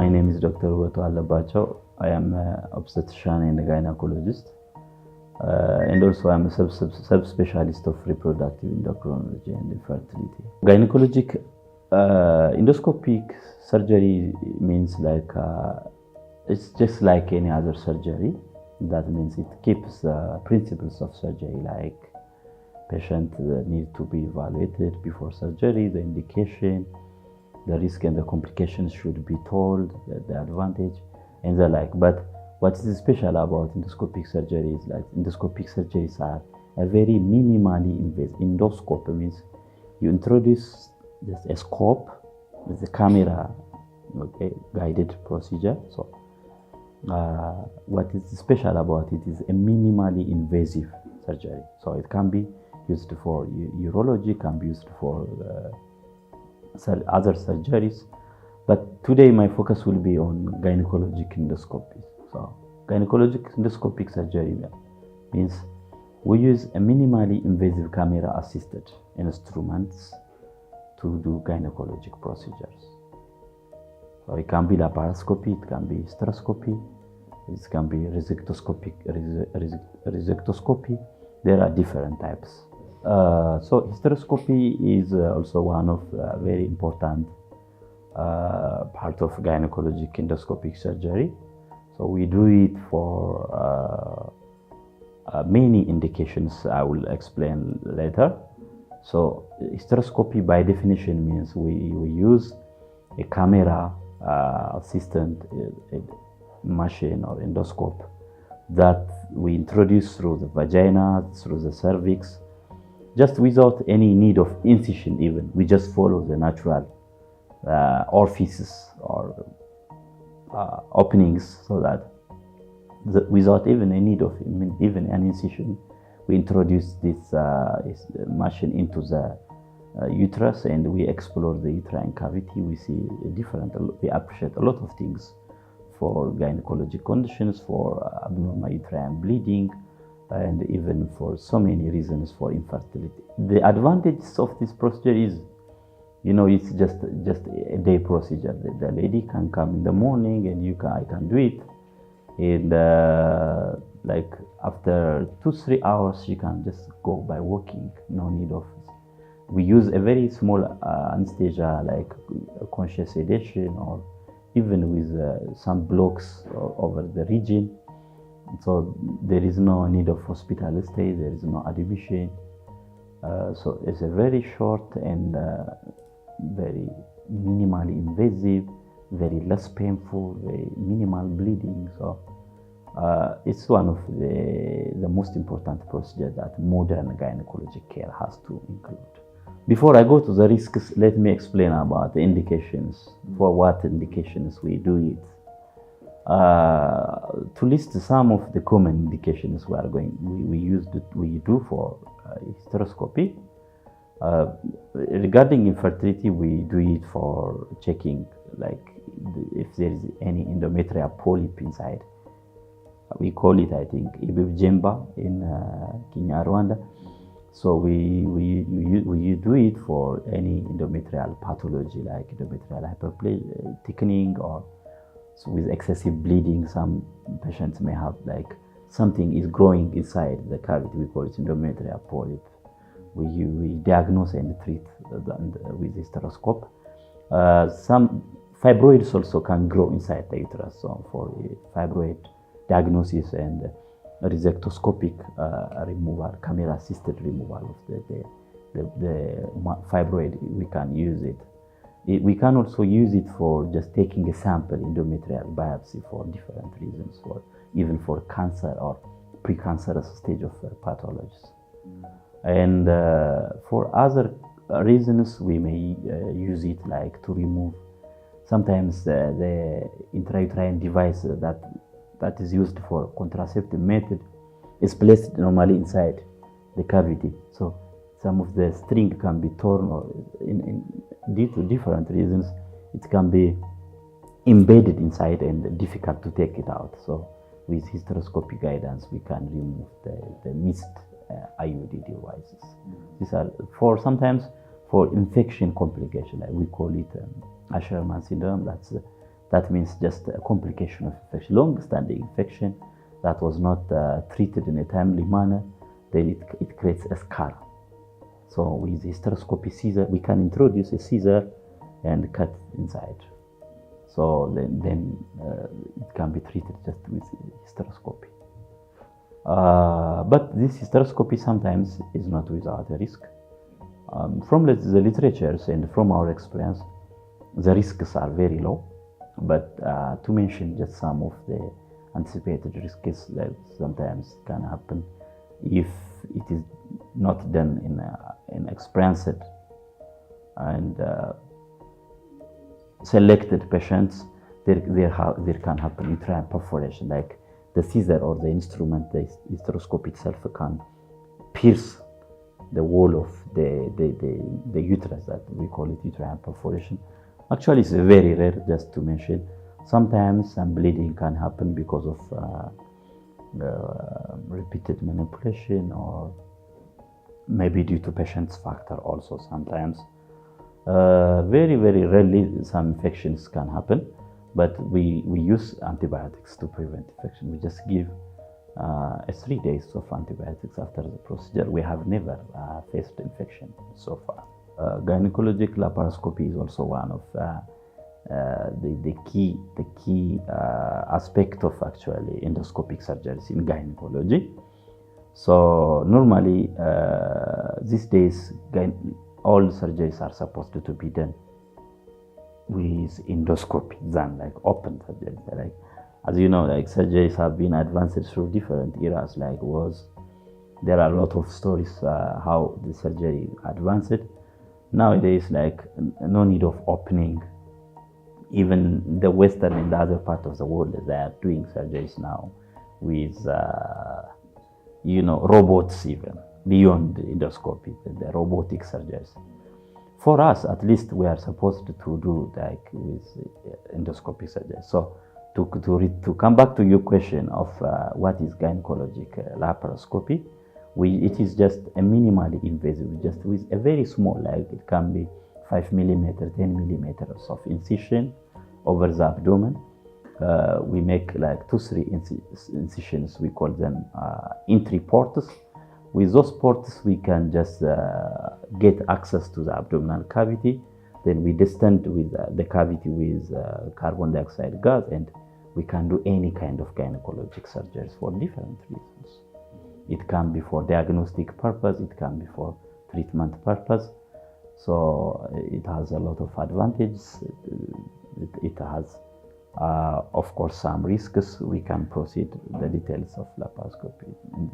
My name is Dr. WUBETU Alebachew. I am an obstetrician and a gynecologist. And also I'm a subspecialist of reproductive endocrinology and infertility. Gynecologic endoscopic surgery means it's just like any other surgery. That means it keeps the principles of surgery, like patient need to be evaluated before surgery, the indication, the risk and the complications should be told, the advantage and the like. But what is special about endoscopic surgery is like endoscopic surgeries are a very minimally invasive. Endoscope means you introduce just a scope with a camera, okay, guided procedure. So what is special about it is a minimally invasive surgery. So it can be used for urology, can be used for other surgeries. But today my focus will be on gynecologic endoscopy. So gynecologic endoscopic surgery means we use a minimally invasive camera assisted instruments to do gynecologic procedures. So it can be laparoscopy, it can be hysteroscopy, it can be resectoscopy. There are different types. So hysteroscopy is also one of very important part of gynecologic endoscopic surgery. So we do it for many indications I will explain later. So hysteroscopy by definition means we use a camera assistant machine or endoscope that we introduce through the vagina, through the cervix, just without any need of incision even. We just follow the natural orifices or openings, so that without even a need of even an incision, we introduce this machine into the uterus and we explore the uterine cavity. We see we appreciate a lot of things for gynecologic conditions, for abnormal uterine bleeding, and even for so many reasons for infertility. The advantages of this procedure is, it's just a day procedure. The lady can come in the morning and I can do it. And like after 2-3 hours, she can just go by walking, no need of. We use a very small anesthesia, like conscious sedation, or even with some blocks over the region. So there is no need of hospital stay, there is no admission. So it's a very short and very minimally invasive, very less painful, very minimal bleeding. So it's one of the most important procedures that modern gynecologic care has to include. Before I go to the risks, let me explain about the indications, for what indications we do it. To list some of the common indications we do for hysteroscopy. Regarding infertility, we do it for checking, like if there is any endometrial polyp inside. We call it, I think, Ibibjemba in Kenya, Rwanda. So we do it for any endometrial pathology, like endometrial hyperplasia, thickening, or so with excessive bleeding. Some patients may have like something is growing inside the cavity. We call it endometrial polyp. We diagnose and treat with hysteroscope. Some fibroids also can grow inside the uterus. So for fibroid diagnosis and resectoscopic removal, camera-assisted removal of the fibroid, we can use it. We can also use it for just taking a sample, endometrial biopsy, for different reasons, even for cancer or precancerous stage of pathologies. And for other reasons, we may use it like to remove sometimes the intrauterine device that is used for contraceptive method is placed normally inside the cavity. So some of the string can be torn, or due to different reasons, it can be embedded inside and difficult to take it out. So with hysteroscopic guidance, we can remove the missed IUD devices. These are sometimes for infection complication, like we call it Asherman syndrome. That's That means just a complication of infection, long-standing infection that was not treated in a timely manner, then it creates a scar. So with hysteroscopy scissor, we can introduce a scissor and cut inside. So then it can be treated just with hysteroscopy. But this hysteroscopy sometimes is not without a risk. From the literatures and from our experience, the risks are very low. But to mention just some of the anticipated risks that sometimes can happen if it is not done in experienced and selected patients, there can happen uterine perforation, like the scissor or the instrument, the hysteroscope itself can pierce the wall of the uterus, that we call it uterine perforation. Actually, it's very rare, just to mention. Sometimes some bleeding can happen because of repeated manipulation, or maybe due to patient's factor also sometimes. Very, very rarely some infections can happen, but we use antibiotics to prevent infection. We just give 3 days of antibiotics after the procedure. We have never faced infection so far. Gynecologic laparoscopy is also one of the key aspect of actually endoscopic surgeries in gynecology. So normally these days all surgeries are supposed to be done with endoscopy than like open surgery. Like, as you know, like surgeries have been advanced through different eras. Like there are a lot of stories how the surgery advanced. Nowadays, like no need of opening. Even the Western and the other part of the world, they are doing surgeries now with robots, even beyond the endoscopy, the robotic surgeries. For us, at least, we are supposed to do like with endoscopic surgery. So to come back to your question of what is gynecologic laparoscopy, it is just a minimally invasive, just with a very small, like it can be 5 millimeter, 10 millimeters of incision over the abdomen. We make like 2-3 incisions. We call them entry ports. With those ports, we can just get access to the abdominal cavity. Then we distend with the cavity with carbon dioxide gas, and we can do any kind of gynecologic surgeries for different reasons. It can be for diagnostic purpose, it can be for treatment purpose. So it has a lot of advantages. It has, of course, some risks. We can proceed the details of laparoscopy in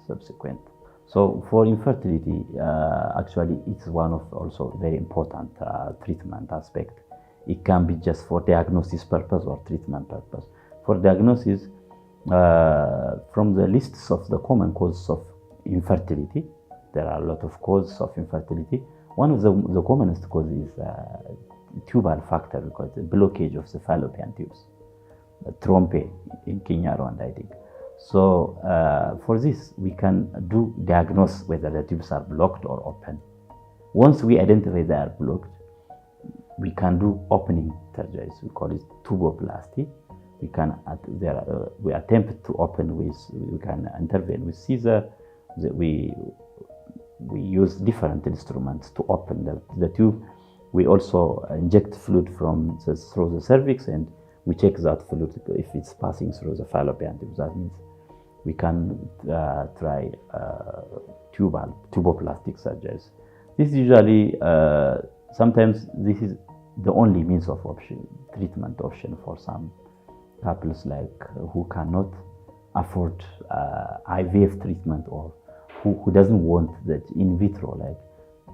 subsequent. So for infertility, actually, it's one of also very important treatment aspect. It can be just for diagnosis purpose or treatment purpose. For diagnosis, from the lists of the common causes of infertility, there are a lot of causes of infertility. One of the commonest causes is tubal factor, because the blockage of the fallopian tubes, trompe in Kinyarwanda, I think. So for this, we can diagnose whether the tubes are blocked or open. Once we identify they are blocked, we can do opening surgeries. We call it tuboplasty. We attempt to open we can intervene with scissor. We use different instruments to open the tube. We also inject fluid through the cervix, and we check that fluid if it's passing through the fallopian tube. That means we can try tuboplastic surgeries. This is usually, sometimes this is the only means of treatment option for some couples, like who cannot afford IVF treatment, or who doesn't want that in vitro, like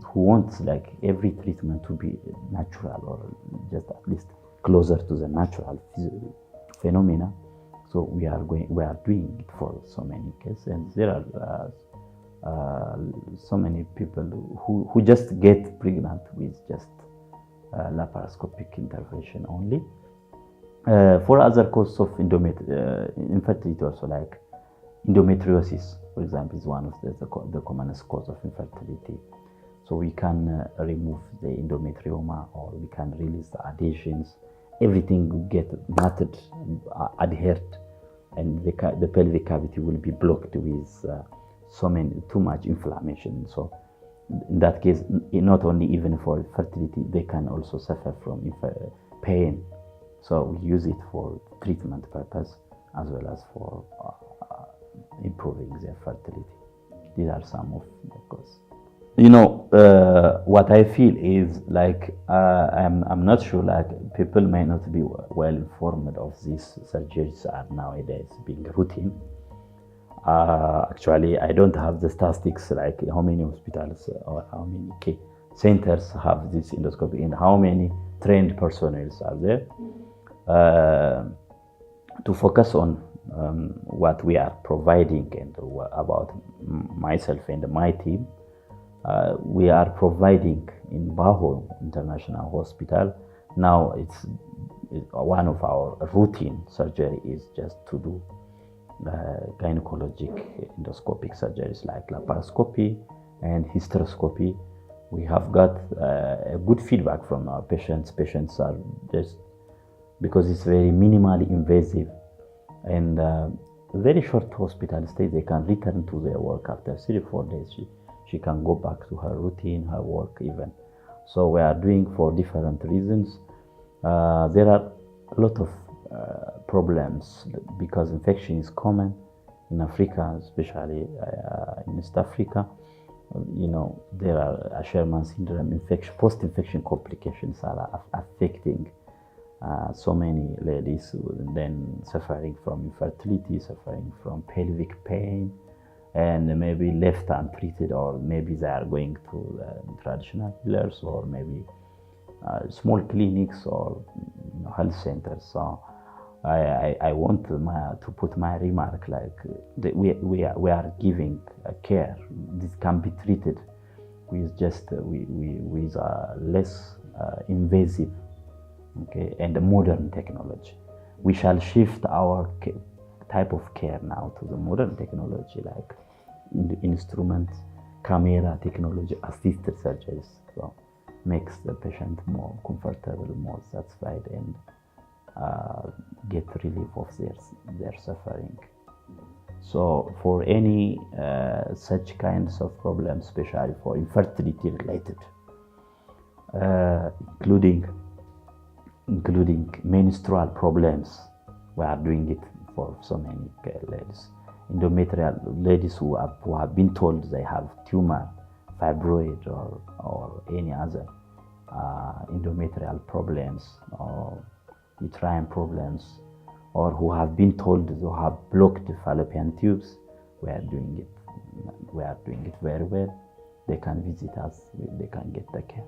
who wants like every treatment to be natural, or just at least closer to the natural phenomena. So we are doing it for so many cases, and there are so many people who just get pregnant with just laparoscopic intervention only. For other causes of infertility, also like endometriosis, for example, is one of the commonest cause of infertility. So we can remove the endometrioma, or we can release the adhesions, everything will get matted, adhered, and the pelvic cavity will be blocked with too much inflammation. So in that case, not only even for fertility, they can also suffer from pain. So we use it for treatment purpose as well as for improving their fertility. These are some of the causes. What I feel is like I'm not sure, like people may not be well informed of these surgeries are nowadays being routine. Actually, I don't have the statistics like how many hospitals or how many centers have this endoscopy and how many trained personnel are there. To focus on what we are providing and about myself and my team, we are providing in Baho International Hospital. Now it's one of our routine surgery is just to do gynecologic endoscopic surgeries like laparoscopy and hysteroscopy. We have got a good feedback from our patients. Patients are just, because it's very minimally invasive and very short hospital stay, they can return to their work after 3-4 days. She can go back to her routine, her work even. So we are doing for different reasons. There are a lot of problems because infection is common in Africa, especially in East Africa. There are Sherman syndrome infection, post-infection complications are affecting so many ladies, then suffering from infertility, suffering from pelvic pain, and maybe left untreated, or maybe they are going to traditional healers, or maybe small clinics or health centers. So I want to put my remark like we are giving care. This can be treated with just with less invasive, and modern technology. We shall shift our type of care now to the modern technology, like instruments, camera technology, assisted surgeries. So makes the patient more comfortable, more satisfied, and get relief of their suffering. So for any such kinds of problems, especially for infertility related, including menstrual problems, we are doing it for so many ladies. Endometrial ladies who have been told they have tumor, fibroid, or any other endometrial problems or uterine problems, or who have been told they have blocked fallopian tubes. We are doing it very well. They can visit us, they can get the care.